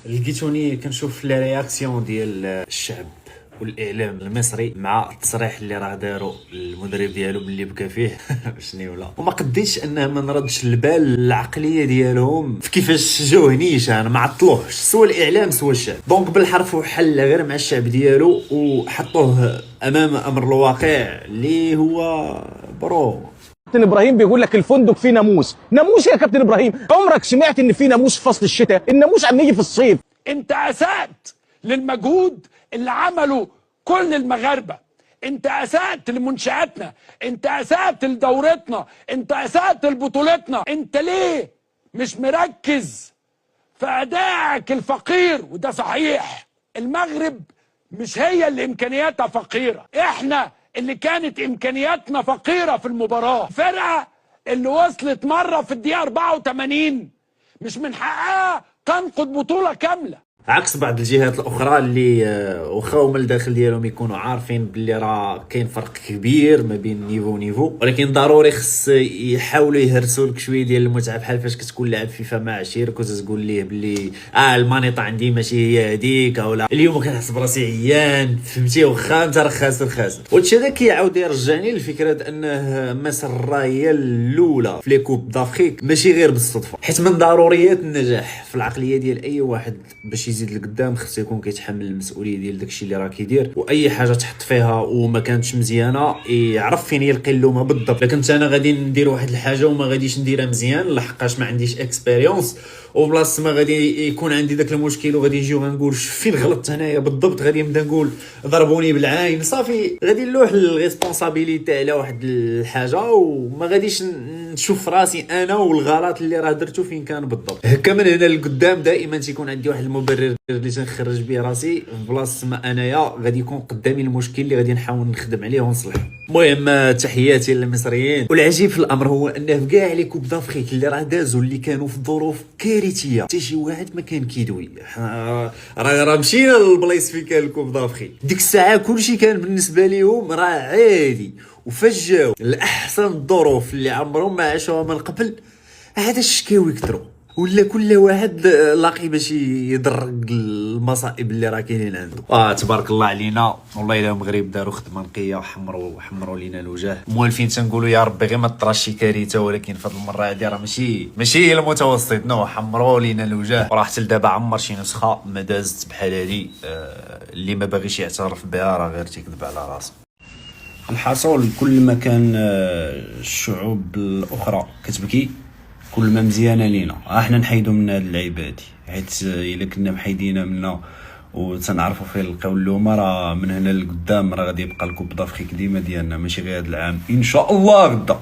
لقيتوني كنشوف لي رياكسيون ديال الشعب والاعلام المصري مع التصريح اللي راه داروا المدرب ديالو ملي بكى فيه شنو ولا وما قديتش انه ما نردش البال العقليه ديالهم في كيفاش جاو هنيش. انا ما عطلوهش سوا الاعلام سوا الشعب، دونك بالحرف وحل غير مع الشعب ديالو وحطوه امام امر الواقع اللي هو برو. كابتن ابراهيم بيقول لك الفندق فيه ناموس. ناموس يا كابتن ابراهيم؟ عمرك سمعت ان في ناموس في فصل الشتاء؟ الناموس عم يجي في الصيف. انت اسأت للمجهود اللي عمله كل المغاربه، انت اسأت لمنشاتنا، انت اسأت لدورتنا، انت اسأت لبطولتنا. انت ليه مش مركز في ادائك الفقير؟ وده صحيح، المغرب مش هي اللي امكانياتها فقيره، احنا اللي كانت امكانياتنا فقيره في المباراه. الفرقه اللي وصلت مره في الدقيقه 84 مش من حقها تنقض بطوله كامله، عكس بعض الجهات الاخرى اللي واخا هما الداخل ديالهم يكونوا عارفين باللي راه كاين فرق كبير ما بين نيفو ونيفو، ولكن ضروري خص يحاولوا يهرسوا لك شويه ديال المتعه، بحال فاش كتكون لاعب فيفا مع عشيرك وتقول ليه باللي المانيطه عندي ماشي هي هذيك، اولا اليوم كنحس براسي عيان فهمتي، واخا انت راه خاسر. وهادشي هذا كيعاود يرجعني لفكره انه مصر راه هي الاولى في لي كوب دافريك ماشي غير بالصدفه، حيت من ضروريات النجاح في العقليه ديال اي واحد باش يزيد لقدام خصو يكون كيتحمل المسؤوليه ديال داكشي اللي راه كيدير، واي حاجه تحط فيها وما كانتش مزيانه يعرف فين يلقي اللومه بالضبط. لكن انا غادي ندير واحد الحاجه وما غاديش نديرها مزيان لحقاش ما عنديش اكسبيريونس، وبلاص ما غادي يكون عندي داك المشكل وغادي يجيو غنقول فين غلطت هنايا بالضبط، غادي نبدا نقول ضربوني بالعين صافي، غادي نلوح الريسبونسابيلتي على واحد الحاجه وما غاديش نشوف راسي انا والغلط اللي راه درتو فين كان بالضبط. هكا من هنا لقدام دائما تيكون عندي واحد المبرر اللي تنخرج به راسي في بلاصه ما انايا غادي يكون قدامي المشكل اللي غادي نحاول نخدم عليه ونصلحه. المهم تحياتي للمصريين. والعجيب في الامر هو انه في كاع لي كوب دافريك اللي راه دازوا اللي كانوا في ظروف كارثيه حتى شي واحد ما كان كيدوي. راه مشينا للبلايص فين كان الكوب دافريك ديك الساعه كلشي كان بالنسبه ليهم راه عادي، وفجاو الاحسن الظروف اللي عمرهم ما عاشوها من قبل هذا الشكاوي كثروا، ولا كل واحد لاقي باش يدرق المصائب اللي راه كاينين عنده. تبارك الله علينا والله الا المغرب داروا خدمه نقيه وحمروا لينا الوجه. موالفين تنقولوا يا ربي غير ما طراش شي كارثه، ولكن في هذه المره هذه راه ماشي المتوسط، نو حمروا لينا الوجه، وراه حتى لدابا عمر شي نسخه ما دازت بحال هذه. اللي ما باغيش يعترف بها راه غير تيكذب على راسه. الحصول كل ما كان الشعوب الاخرى كتبكي كل ما مزيانه لينا، احنا نحيدوا من هاد اللعيبه هادي، حيت الا كنا محيدينا منا وتنعرفوا فين نلقاو اللومه راه من هنا لقدام راه غادي يبقى الكوب دافريك ديما ديالنا، ماشي غير هاد العام ان شاء الله غدا.